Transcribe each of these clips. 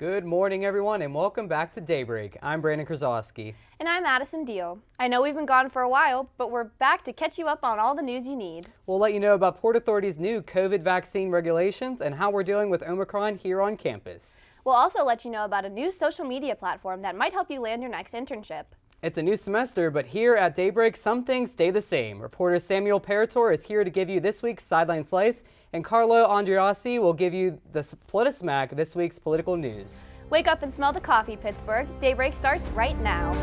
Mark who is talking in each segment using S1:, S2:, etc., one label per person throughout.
S1: Good morning, everyone, and welcome back to Daybreak. I'm Brandon Krasowski.
S2: And I'm Addison Deal. I know we've been gone for a while, but we're back to catch you up on all the news you need.
S1: We'll let you know about Port Authority's new COVID vaccine regulations and how we're dealing with Omicron here on campus.
S2: We'll also let you know about a new social media platform that might help you land your next internship.
S1: It's a new semester, but here at Daybreak, some things stay the same. Reporter Samuel Parator is here to give you this week's Sideline Slice, and Carlo Andreassi will give you the Politismac, this week's political news.
S2: Wake up and smell the coffee, Pittsburgh. Daybreak starts right now.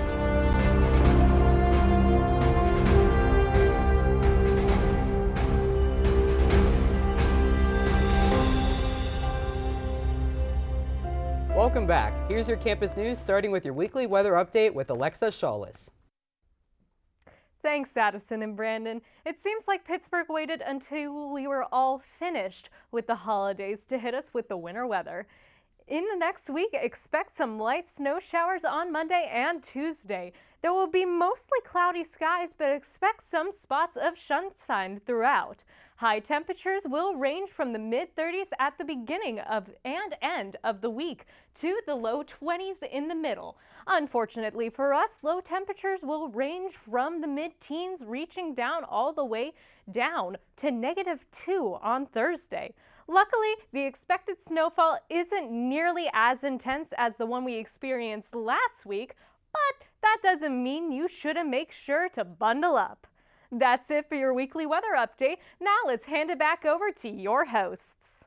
S1: Welcome back. Here's your campus news, starting with your weekly weather update with Alexa Shawless.
S3: Thanks, Addison and Brandon. It seems like Pittsburgh waited until we were all finished with the holidays to hit us with the winter weather. In the next week, expect some light snow showers on Monday and Tuesday. There will be mostly cloudy skies, but expect some spots of sunshine throughout. High temperatures will range from the mid-30s at the beginning of and end of the week to the low 20s in the middle. Unfortunately for us, low temperatures will range from the mid-teens, reaching down all the way down to -2 on Thursday. Luckily, the expected snowfall isn't nearly as intense as the one we experienced last week, but that doesn't mean you shouldn't make sure to bundle up. That's it for your weekly weather update. Now let's hand it back over to your hosts.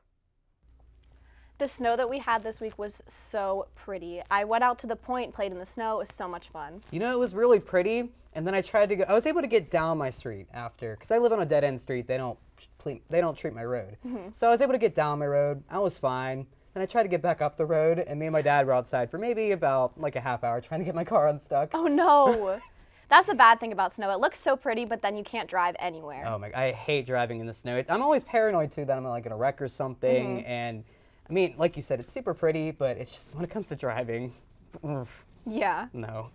S2: The snow that we had this week was so pretty. I went out to the point, played in the snow. It was so much fun.
S1: You know, it was really pretty, and then I was able to get down my street after, because I live on a dead-end street. They don't treat my road. So I was able to get down my road. I was fine. And I tried to get back up the road, and me and my dad were outside for maybe about like a half hour trying to get my car unstuck.
S2: Oh no. That's the bad thing about snow. It looks so pretty, but then you can't drive anywhere.
S1: Oh my, I hate driving in the snow. I'm always paranoid too that I'm like gonna wreck or something. And I mean, like you said, it's super pretty, but it's just when it comes to driving,
S2: Yeah.
S1: no.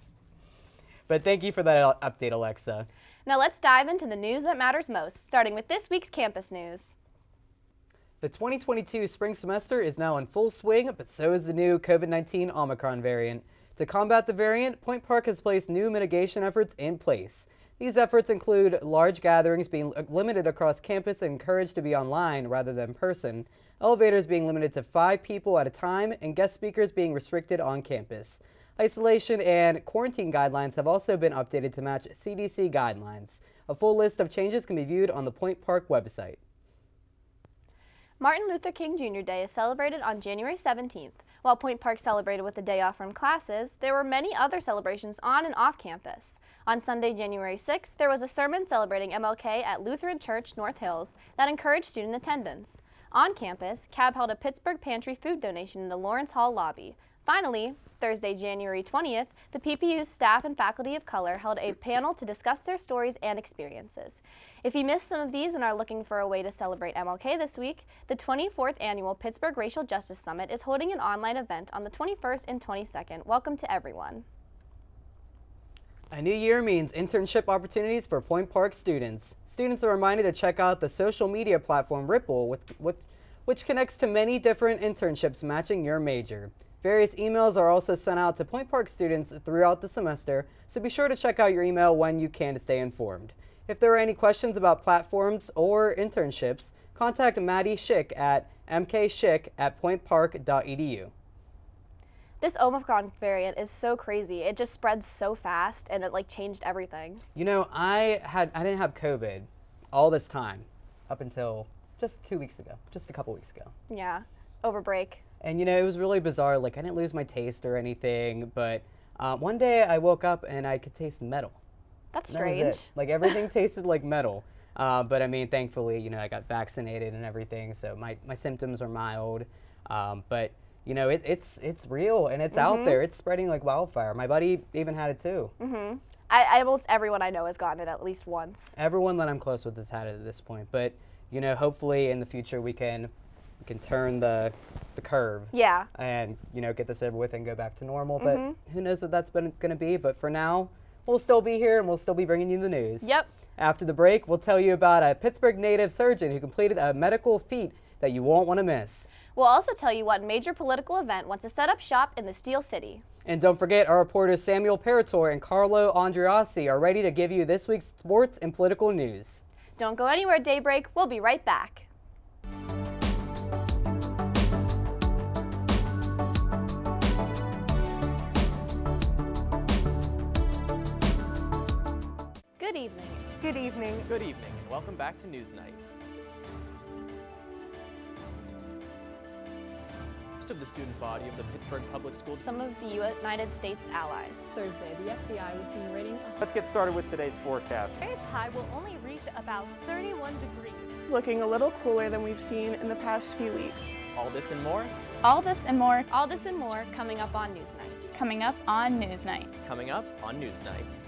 S1: But thank you for that update, Alexa.
S2: Now let's dive into the news that matters most, starting with this week's campus news.
S1: The 2022 spring semester is now in full swing, but so is the new COVID-19 Omicron variant. To combat the variant, Point Park has placed new mitigation efforts in place. These efforts include large gatherings being limited across campus and encouraged to be online rather than in person, elevators being limited to 5 people at a time, and guest speakers being restricted on campus. Isolation and quarantine guidelines have also been updated to match CDC guidelines. A full list of changes can be viewed on the Point Park website.
S2: Martin Luther King Jr. Day is celebrated on January 17th. While Point Park celebrated with a day off from classes, there were many other celebrations on and off campus. On Sunday, January 6th, there was a sermon celebrating MLK at Lutheran Church, North Hills, that encouraged student attendance. On campus, CAB held a Pittsburgh Pantry food donation in the Lawrence Hall lobby. Finally, Thursday, January 20th, the PPU's staff and faculty of color held a panel to discuss their stories and experiences. If you missed some of these and are looking for a way to celebrate MLK this week, the 24th Annual Pittsburgh Racial Justice Summit is holding an online event on the 21st and 22nd. Welcome to everyone.
S1: A new year means internship opportunities for Point Park students. Students are reminded to check out the social media platform Ripple, which connects to many different internships matching your major. Various emails are also sent out to Point Park students throughout the semester, so be sure to check out your email when you can to stay informed. If there are any questions about platforms or internships, contact Maddie Schick at mkschick@pointpark.edu.
S2: This Omicron variant is so crazy. It just spreads so fast and it like changed everything.
S1: You know, I didn't have COVID all this time up until just 2 weeks ago, just a couple weeks ago.
S2: Yeah, over break.
S1: And you know, it was really bizarre. Like I didn't lose my taste or anything, but one day I woke up and I could taste metal.
S2: That's
S1: And that was
S2: strange.
S1: it. Like everything tasted like metal. But I mean, thankfully, you know, I got vaccinated and everything, so my symptoms are mild. But you know, it's real and it's out there. It's spreading like wildfire. My buddy even had it too.
S2: Almost everyone I know has gotten it at least once.
S1: Everyone that I'm close with has had it at this point. But you know, hopefully in the future we can turn the curve.
S2: Yeah.
S1: And you know, get this over with and go back to normal. But who knows what that's going to be? But for now, we'll still be here and we'll still be bringing you the news.
S2: Yep.
S1: After the break, we'll tell you about a Pittsburgh native surgeon who completed a medical feat that you won't want to miss.
S2: We'll also tell you what major political event wants to set up shop in the Steel City.
S1: And don't forget, our reporters Samuel Parator and Carlo Andreassi are ready to give you this week's sports and political news.
S2: Don't go anywhere, Daybreak. We'll be right back. Good evening.
S3: Good evening.
S4: Good evening and welcome back to Newsnight. Most of the student body of the Pittsburgh Public School.
S2: Some of the United States allies.
S5: Thursday, the FBI was seen raiding.
S6: Let's get started with today's forecast.
S3: Today's high will only reach about 31 degrees.
S7: It's looking a little cooler than we've seen in the past few weeks.
S4: All this and more
S5: All this and more
S2: All this and more coming up on Newsnight.
S5: coming up on Newsnight.
S4: coming up on Newsnight.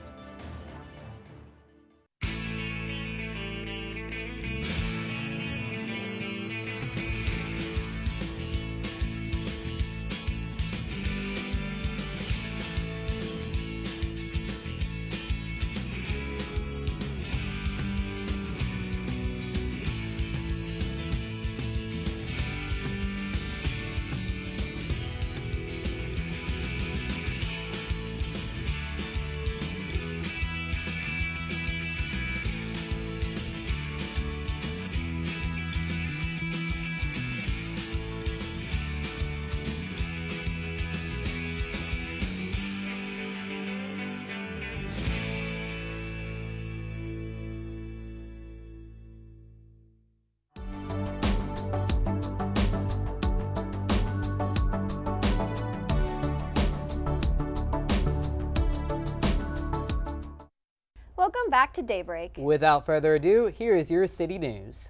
S2: Welcome back to Daybreak.
S1: Without further ado, here is your city news.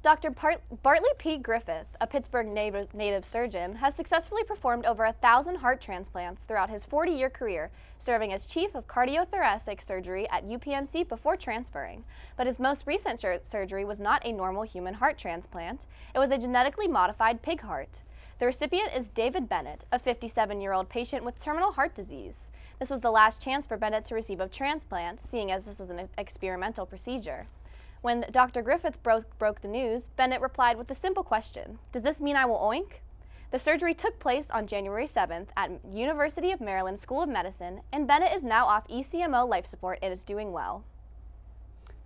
S2: Dr. Bartley P. Griffith, a Pittsburgh native surgeon, has successfully performed over 1,000 heart transplants throughout his 40-year career, serving as chief of cardiothoracic surgery at UPMC before transferring. But his most recent surgery was not a normal human heart transplant. It was a genetically modified pig heart. The recipient is David Bennett, a 57-year-old patient with terminal heart disease. This was the last chance for Bennett to receive a transplant, seeing as this was an experimental procedure. When Dr. Griffith broke the news, Bennett replied with a simple question: "Does this mean I will oink?" The surgery took place on January 7th at University of Maryland School of Medicine, and Bennett is now off ECMO life support and is doing well.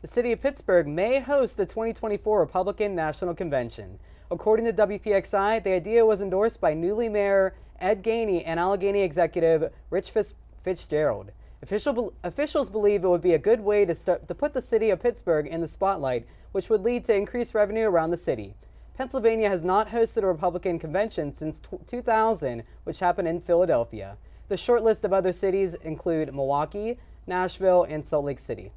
S1: The city of Pittsburgh may host the 2024 Republican National Convention. According to WPXI, the idea was endorsed by newly Mayor Ed Gainey and Allegheny executive Rich Fitzgerald. Officials believe it would be a good way to put the city of Pittsburgh in the spotlight, which would lead to increased revenue around the city. Pennsylvania has not hosted a Republican convention since 2000, which happened in Philadelphia. The short list of other cities include Milwaukee, Nashville, and Salt Lake City.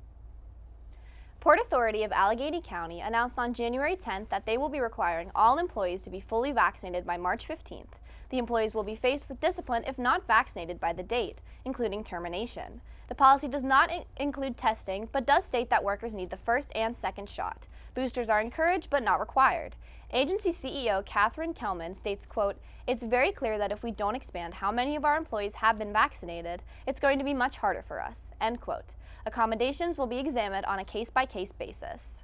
S2: Port Authority of Allegheny County announced on January 10th that they will be requiring all employees to be fully vaccinated by March 15th. The employees will be faced with discipline if not vaccinated by the date, including termination. The policy does not include testing, but does state that workers need the first and second shot. Boosters are encouraged but not required. Agency CEO Catherine Kellman states, quote, "It's very clear that if we don't expand how many of our employees have been vaccinated, it's going to be much harder for us," end quote. Accommodations will be examined on a case-by-case basis.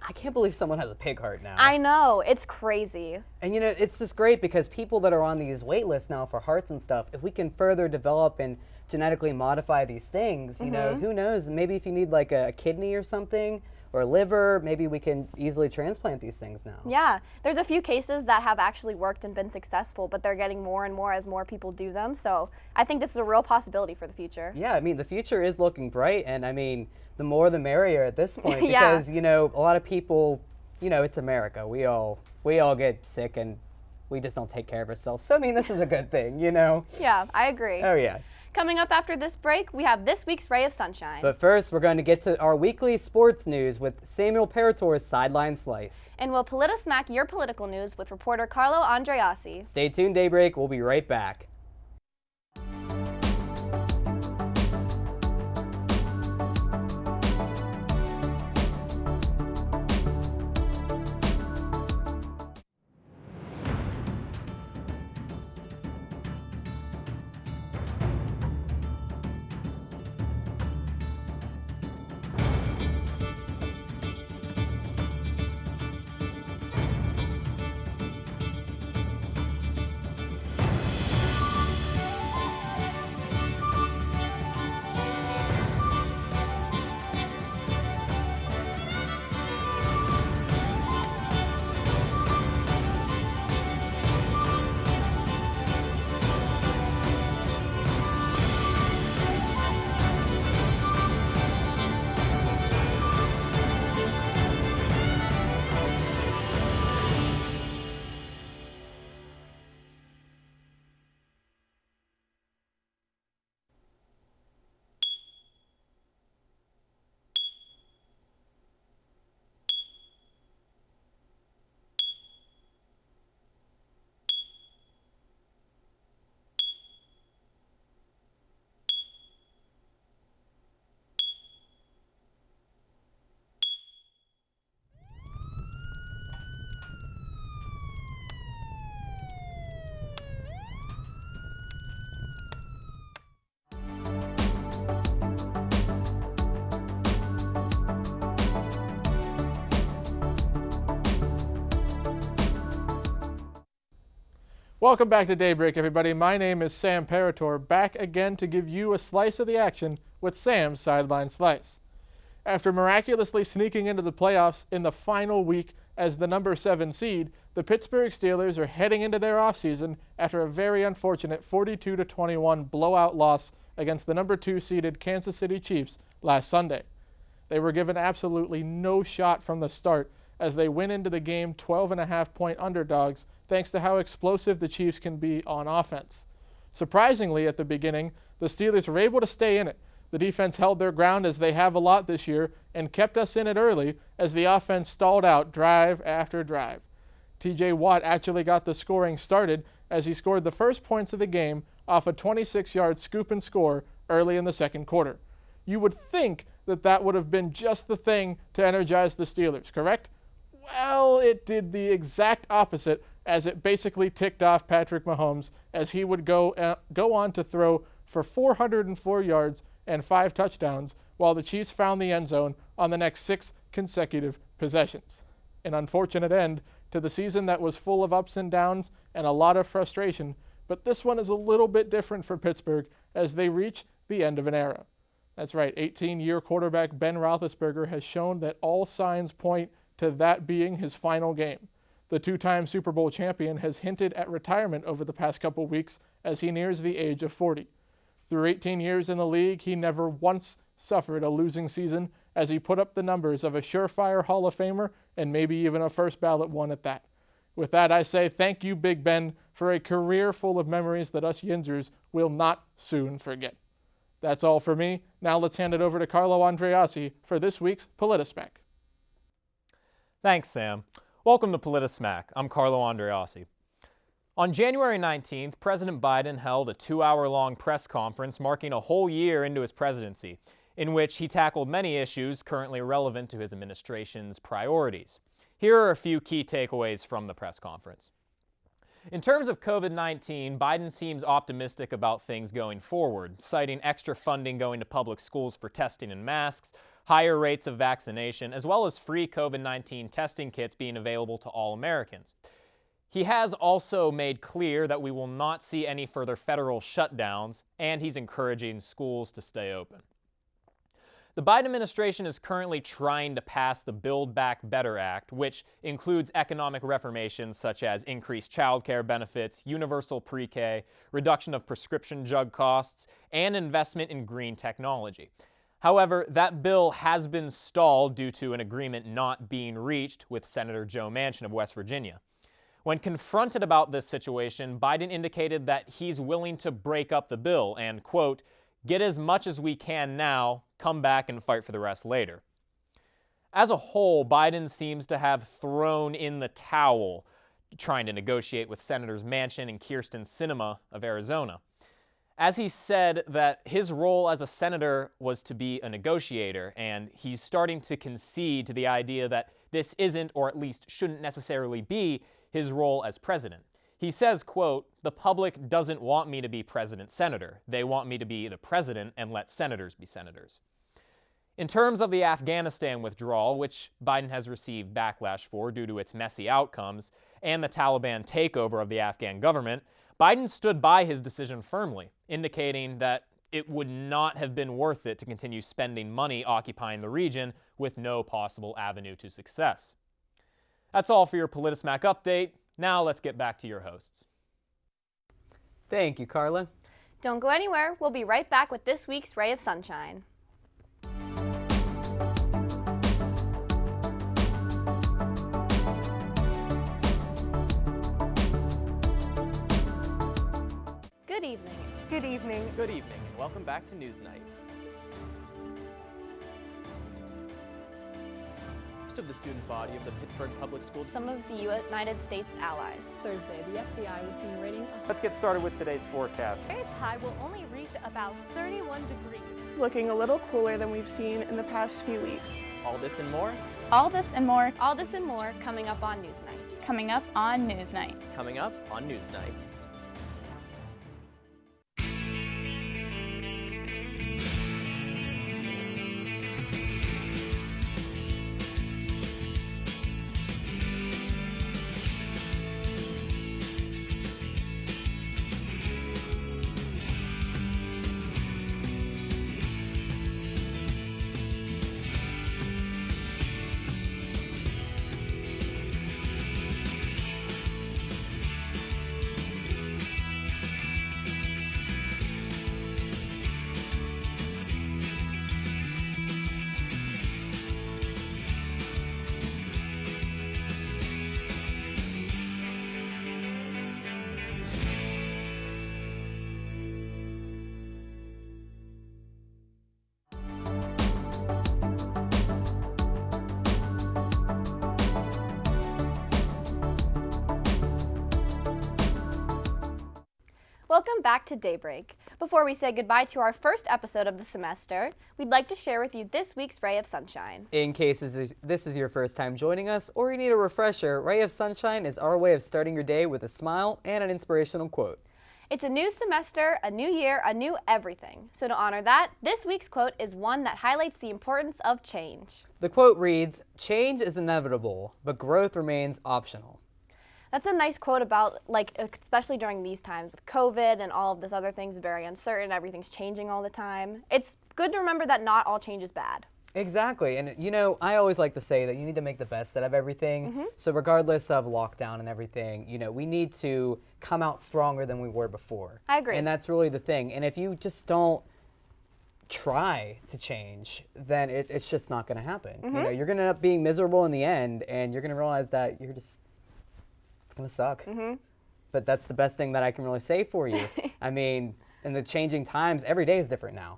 S1: I can't believe someone has a pig heart now.
S2: I know, it's crazy.
S1: And you know, it's just great because people that are on these wait lists now for hearts and stuff, if we can further develop and genetically modify these things, you know, who knows, maybe if you need like a kidney or something, or a liver, maybe we can easily transplant these things now.
S2: Yeah, there's a few cases that have actually worked and been successful, but they're getting more and more as more people do them. So I think this is a real possibility for the future.
S1: Yeah, I mean, the future is looking bright, and I mean, the more the merrier at this point,
S2: Yeah.
S1: because, you know, a lot of people, you know, it's America. We all get sick and we just don't take care of ourselves. So, I mean, this is a good thing, you know?
S2: Yeah, I agree.
S1: Oh, yeah.
S2: Coming up after this break, we have this week's Ray of Sunshine.
S1: But first, we're going to get to our weekly sports news with Samuel Parator's Sideline Slice.
S2: And we'll politismack your political news with reporter Carlo Andreassi.
S1: Stay tuned, Daybreak. We'll be right back.
S8: Welcome back to Daybreak, everybody. My name is Sam Parator, back again to give you a slice of the action with Sam's Sideline Slice. After miraculously sneaking into the playoffs in the final week as the number 7 seed, the Pittsburgh Steelers are heading into their offseason after a very unfortunate 42-21 blowout loss against the number 2 seeded Kansas City Chiefs last Sunday. They were given absolutely no shot from the start as they went into the game 12.5-point underdogs thanks to how explosive the Chiefs can be on offense. Surprisingly, at the beginning, the Steelers were able to stay in it. The defense held their ground, as they have a lot this year, and kept us in it early as the offense stalled out drive after drive. TJ Watt actually got the scoring started as he scored the first points of the game off a 26-yard scoop and score early in the second quarter. You would think that that would have been just the thing to energize the Steelers, correct? Well, it did the exact opposite, as it basically ticked off Patrick Mahomes as he would go on to throw for 404 yards and 5 touchdowns while the Chiefs found the end zone on the next 6 consecutive possessions. An unfortunate end to the season that was full of ups and downs and a lot of frustration, but this one is a little bit different for Pittsburgh as they reach the end of an era. That's right, 18-year quarterback Ben Roethlisberger has shown that all signs point to that being his final game. The 2-time Super Bowl champion has hinted at retirement over the past couple weeks as he nears the age of 40. Through 18 years in the league, he never once suffered a losing season as he put up the numbers of a surefire Hall of Famer and maybe even a first ballot one at that. With that, I say thank you, Big Ben, for a career full of memories that us Yinzers will not soon forget. That's all for me. Now let's hand it over to Carlo Andreassi for this week's PolitiSmack.
S4: Thanks, Sam. Welcome to PolitiSmack. I'm Carlo Andreassi. On January 19th, President Biden held a 2-hour-long press conference marking a whole year into his presidency, in which he tackled many issues currently relevant to his administration's priorities. Here are a few key takeaways from the press conference. In terms of COVID-19, Biden seems optimistic about things going forward, citing extra funding going to public schools for testing and masks, higher rates of vaccination, as well as free COVID-19 testing kits being available to all Americans. He has also made clear that we will not see any further federal shutdowns, and he's encouraging schools to stay open. The Biden administration is currently trying to pass the Build Back Better Act, which includes economic reformations such as increased child care benefits, universal pre-K, reduction of prescription drug costs, and investment in green technology. However, that bill has been stalled due to an agreement not being reached with Senator Joe Manchin of West Virginia. When confronted about this situation, Biden indicated that he's willing to break up the bill and, quote, get as much as we can now, come back and fight for the rest later. As a whole, Biden seems to have thrown in the towel trying to negotiate with Senators Manchin and Kyrsten Sinema of Arizona. As he said that his role as a senator was to be a negotiator, and he's starting to concede to the idea that this isn't, or at least shouldn't necessarily be, his role as president. He says, quote, the public doesn't want me to be president-senator. They want me to be the president and let senators be senators. In terms of the Afghanistan withdrawal, which Biden has received backlash for due to its messy outcomes, and the Taliban takeover of the Afghan government, Biden stood by his decision firmly, indicating that it would not have been worth it to continue spending money occupying the region with no possible avenue to success. That's all for your PolitiSmack update. Now let's get back to your hosts.
S1: Thank you, Carla.
S2: Don't go anywhere. We'll be right back with this week's Ray of Sunshine. Good evening.
S3: Good evening.
S4: Good evening, and welcome back to Newsnight. Most of the student body of the Pittsburgh Public School.
S2: Some of the United States allies.
S5: Thursday, the FBI was seen raiding.
S6: Let's get started with today's forecast.
S3: Today's high will only reach about 31 degrees.
S7: It's looking a little cooler than we've seen in the past few weeks.
S4: All this and more,
S5: All this and more
S2: All this and more coming up on Newsnight.
S5: coming up on Newsnight.
S4: coming up on Newsnight.
S2: Welcome back to Daybreak. Before we say goodbye to our first episode of the semester, we'd like to share with you this week's Ray of Sunshine.
S1: In case this is your first time joining us or you need a refresher, Ray of Sunshine is our way of starting your day with a smile and an inspirational quote.
S2: It's a new semester, a new year, a new everything. So to honor that, this week's quote is one that highlights the importance of change.
S1: The quote reads, "Change is inevitable, but growth remains optional."
S2: That's a nice quote about, especially during these times with COVID and all of this other things, very uncertain, everything's changing all the time. It's good to remember that not all change is bad.
S1: Exactly, and I always like to say that you need to make the best out of everything. So regardless of lockdown and everything, we need to come out stronger than we were before.
S2: I agree.
S1: And that's really the thing. And if you just don't try to change, then it's just not going to happen. You're going to end up being miserable in the end, and you're going to realize that it's going to suck. But that's the best thing that I can really say for you. I mean, in the changing times, every day is different now.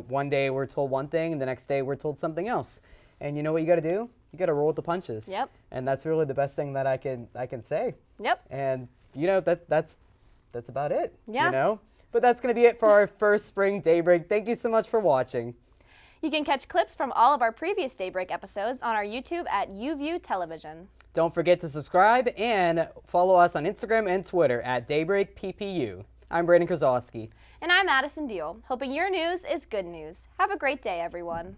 S1: One day we're told one thing, and the next day we're told something else. And you know what you got to do? You got to roll with the punches.
S2: Yep.
S1: And that's really the best thing that I can say.
S2: Yep.
S1: And that's about it.
S2: Yeah.
S1: But that's going to be it for our first spring Daybreak. Thank you so much for watching.
S2: You can catch clips from all of our previous Daybreak episodes on our YouTube at UView Television.
S1: Don't forget to subscribe and follow us on Instagram and Twitter at Daybreak PPU. I'm Brandon Krasowski.
S2: And I'm Addison Deal, hoping your news is good news. Have a great day, everyone.